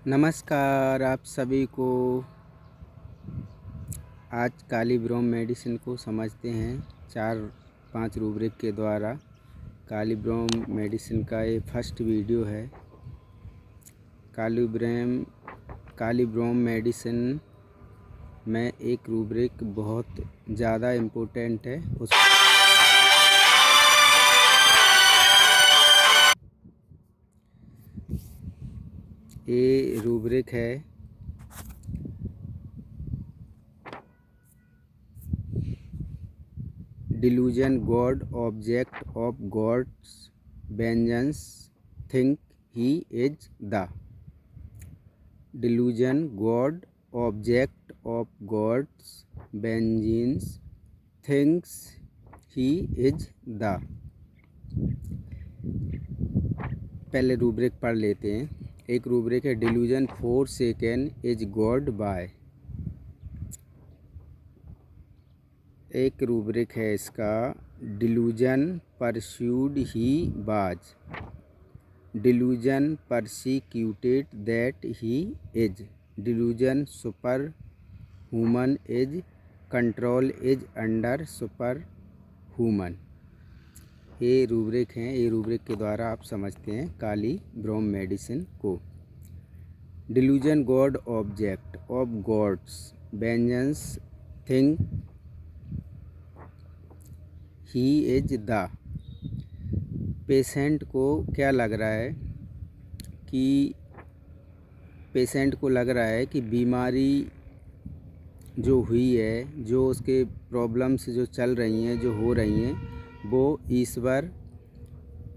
नमस्कार आप सभी को। आज कालीब्रोम मेडिसिन को समझते हैं 4-5 रूब्रिक के द्वारा। कालीब्रोम मेडिसिन का ये फर्स्ट वीडियो है। कालीब्रोम मेडिसिन में एक रूब्रिक बहुत ज़्यादा इम्पोर्टेंट है। ये रूब्रिक है delusion god object of god's vengeance think he is the delusion god object of god's vengeance thinks he is the. पहले रूब्रिक पढ़ लेते हैं। एक रूब्रिक है delusion forsaken is god by. एक रूब्रिक है इसका delusion pursued he was. Delusion persecuted that he is. Delusion super human is control is under super human. ये रूब्रिक हैं। ये रूब्रिक के द्वारा आप समझते हैं कालीब्रोम मेडिसिन को। Delusion god object of god's vengeance think he is the. Patient को क्या लग रहा है कि पेशेंट को लग रहा है कि बीमारी जो हुई है, जो उसके प्रॉब्लम्स जो चल रही हैं, जो हो रही हैं, वो ईश्वर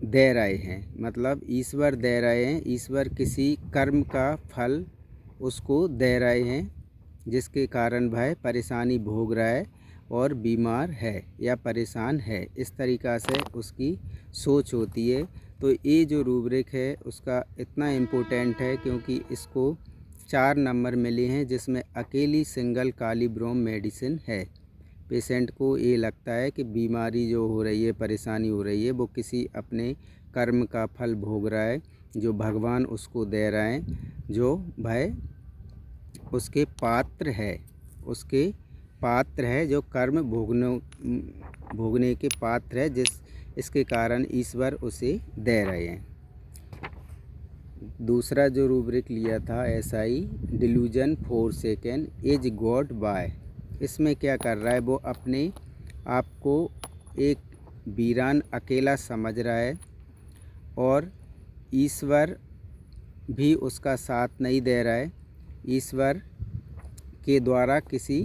दे रहे हैं। मतलब ईश्वर दे रहे हैं। ईश्वर किसी कर्म का फल उसको दे रहे हैं, जिसके कारण वह परेशानी भोग रहा है और बीमार है या परेशान है। इस तरीक़ा से उसकी सोच होती है। तो ये जो रूब्रिक है उसका इतना इम्पोर्टेंट है क्योंकि इसको 4 नंबर मिले हैं, जिसमें अकेली सिंगल कालीब्रोम मेडिसिन है। पेशेंट को ये लगता है कि बीमारी जो हो रही है, परेशानी हो रही है, वो किसी अपने कर्म का फल भोग रहा है, जो भगवान उसको दे रहे हैं, जो वह उसके पात्र है, जो कर्म भोगने के पात्र है, इसके कारण ईश्वर उसे दे रहे हैं। दूसरा जो रूब्रिक लिया था SI delusion forsaken is god by. इसमें क्या कर रहा है, वो अपने आप को एक वीरान अकेला समझ रहा है और ईश्वर भी उसका साथ नहीं दे रहा है। ईश्वर के द्वारा किसी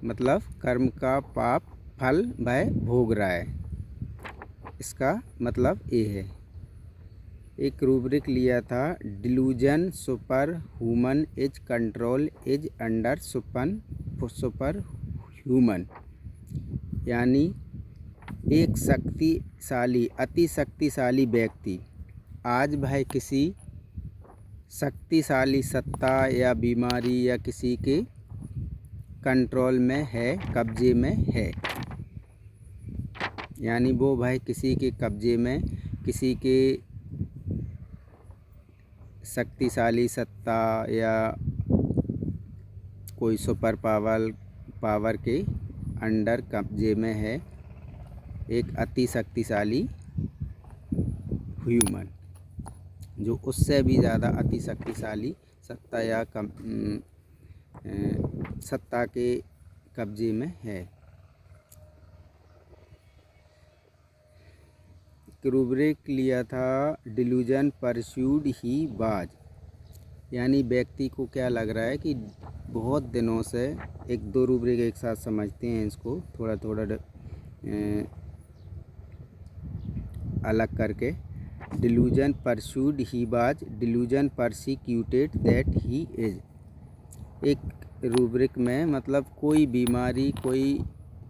कर्म का पाप फल वह भोग रहा है। इसका मतलब ये है। एक रूब्रिक लिया था delusion super human is control is under super human. यानी एक अति शक्तिशाली व्यक्ति आज वह किसी शक्तिशाली सत्ता या बीमारी या किसी के कंट्रोल में है, कब्जे में है। यानी वो भाई किसी के कब्जे में, किसी के शक्तिशाली सत्ता या कोई सुपर पावर के अंडर कब्जे में है, एक अति शक्तिशाली ह्यूमन जो उससे भी ज़्यादा अति शक्तिशाली सत्ता या सत्ता के कब्जे में है। रूब्रिक लिया था डिल्यूजन परस्यूड ही बाज। यानी व्यक्ति को क्या लग रहा है कि बहुत दिनों से, 1-2 रूब्रिक एक साथ समझते हैं इसको थोड़ा थोड़ा अलग करके। Delusion pursued he was, delusion persecuted that he is. एक रूब्रिक में कोई बीमारी, कोई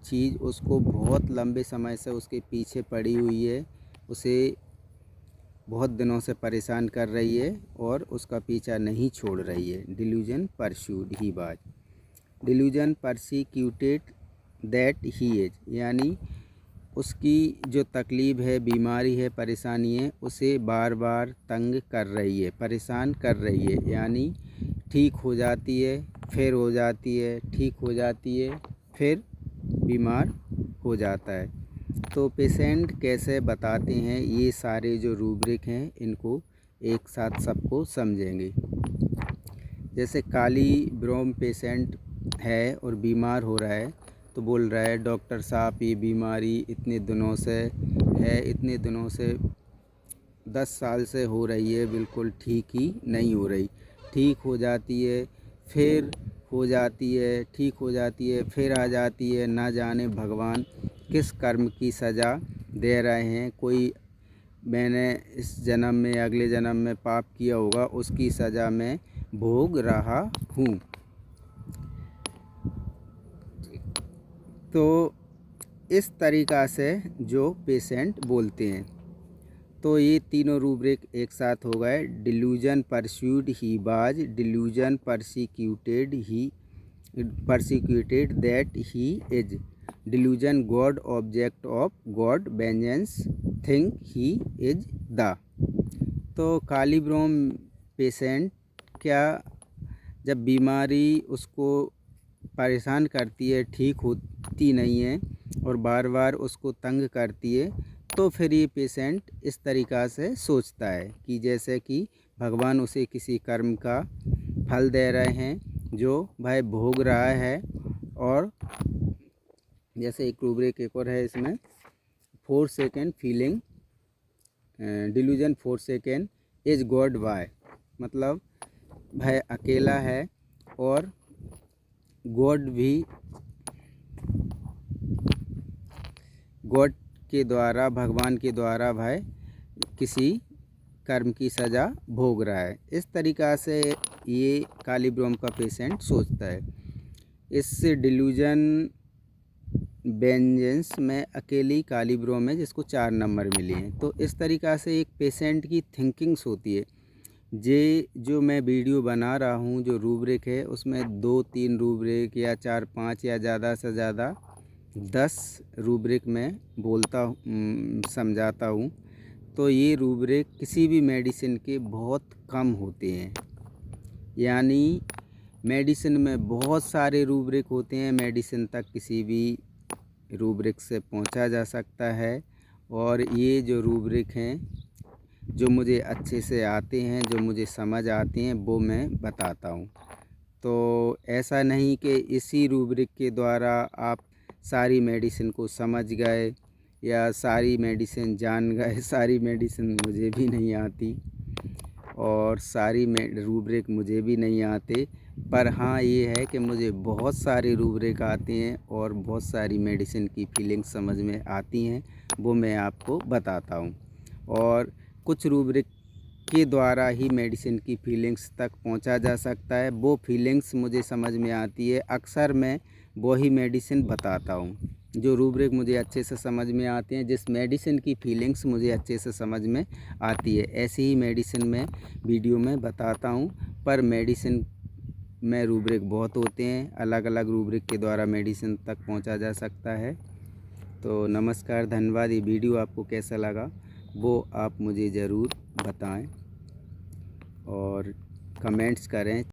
चीज़ उसको बहुत लंबे समय से उसके पीछे पड़ी हुई है, उसे बहुत दिनों से परेशान कर रही है और उसका पीछा नहीं छोड़ रही है। Delusion pursued he was. Delusion persecuted that he is. यानी उसकी जो तकलीफ़ है, बीमारी है, परेशानी है, उसे बार बार तंग कर रही है, परेशान कर रही है। यानी ठीक हो जाती है, फिर हो जाती है, ठीक हो जाती है, फिर बीमार हो जाता है। तो पेशेंट कैसे बताते हैं, ये सारे जो रूब्रिक हैं इनको एक साथ सबको समझेंगे। जैसे काली ब्रोम पेशेंट है और बीमार हो रहा है, तो बोल रहा है डॉक्टर साहब ये बीमारी इतने दिनों से है, इतने दिनों से 10 साल से हो रही है, बिल्कुल ठीक ही नहीं हो रही। ठीक हो जाती है, फिर हो जाती है, ठीक हो जाती है, फिर आ जाती है। ना जाने भगवान किस कर्म की सज़ा दे रहे हैं। कोई मैंने इस जन्म में, अगले जन्म में पाप किया होगा, उसकी सज़ा मैं भोग रहा हूँ। तो इस तरीक़ा से जो पेशेंट बोलते हैं, तो ये तीनों रूब्रिक एक साथ हो गए। Delusion pursued he was, delusion persecuted that he is, delusion god object of God vengeance think he is the. तो काली ब्रोम पेशेंट क्या, जब बीमारी उसको परेशान करती है, ठीक होती नहीं है और बार बार उसको तंग करती है, तो फिर ये पेशेंट इस तरीक़ा से सोचता है कि जैसे कि भगवान उसे किसी कर्म का फल दे रहे हैं जो भाई भोग रहा है। और जैसे एक रूब्रिक एक और है इसमें, 4 second feeling delusion 4 second is god why, मतलब भाई अकेला है और गॉड भी गॉड के द्वारा, भगवान के द्वारा भाई किसी कर्म की सज़ा भोग रहा है। इस तरीक़ा से ये काली ब्रोम का पेशेंट सोचता है। इस डिल्यूजन वेंजेंस में अकेली काली ब्रोम है जिसको 4 नंबर मिले हैं। तो इस तरीक़ा से एक पेशेंट की थिंकिंग्स होती है। जो मैं वीडियो बना रहा हूँ, जो रूब्रिक है, उसमें 2-3 रूब्रिक या 4-5 या ज़्यादा से ज़्यादा 10 रूब्रिक में बोलता समझाता हूँ। तो ये रूब्रिक किसी भी मेडिसिन के बहुत कम होते हैं। यानी मेडिसिन में बहुत सारे रूब्रिक होते हैं, मेडिसिन तक किसी भी रूब्रिक से पहुंचा जा सकता है। और ये जो रूब्रिक हैं, जो मुझे अच्छे से आते हैं, जो मुझे समझ आते हैं, वो मैं बताता हूँ। तो ऐसा नहीं कि इसी रूब्रिक के द्वारा आप सारी मेडिसिन को समझ गए या सारी मेडिसिन जान गए। सारी मेडिसिन मुझे भी नहीं आती और सारी रूब्रिक मुझे भी नहीं आते, पर हाँ ये है कि मुझे बहुत सारे रूब्रिक आते हैं और बहुत सारी मेडिसिन की फीलिंग समझ में आती हैं, वो मैं आपको बताता हूँ। और कुछ रूब्रिक के द्वारा ही मेडिसिन की फीलिंग्स तक पहुंचा जा सकता है। वो फीलिंग्स मुझे समझ में आती है, अक्सर मैं वही मेडिसिन बताता हूँ जो रूब्रिक मुझे अच्छे से समझ में आते हैं, जिस मेडिसिन की फीलिंग्स मुझे अच्छे से समझ में आती है। ऐसी ही मेडिसिन मैं वीडियो में बताता हूँ, पर मेडिसिन में रूब्रिक बहुत होते हैं, अलग अलग रूब्रिक के द्वारा मेडिसिन तक पहुँचा जा सकता है। तो नमस्कार, धन्यवाद। ये वीडियो आपको कैसा लगा वो आप मुझे ज़रूर बताएं और कमेंट्स करें।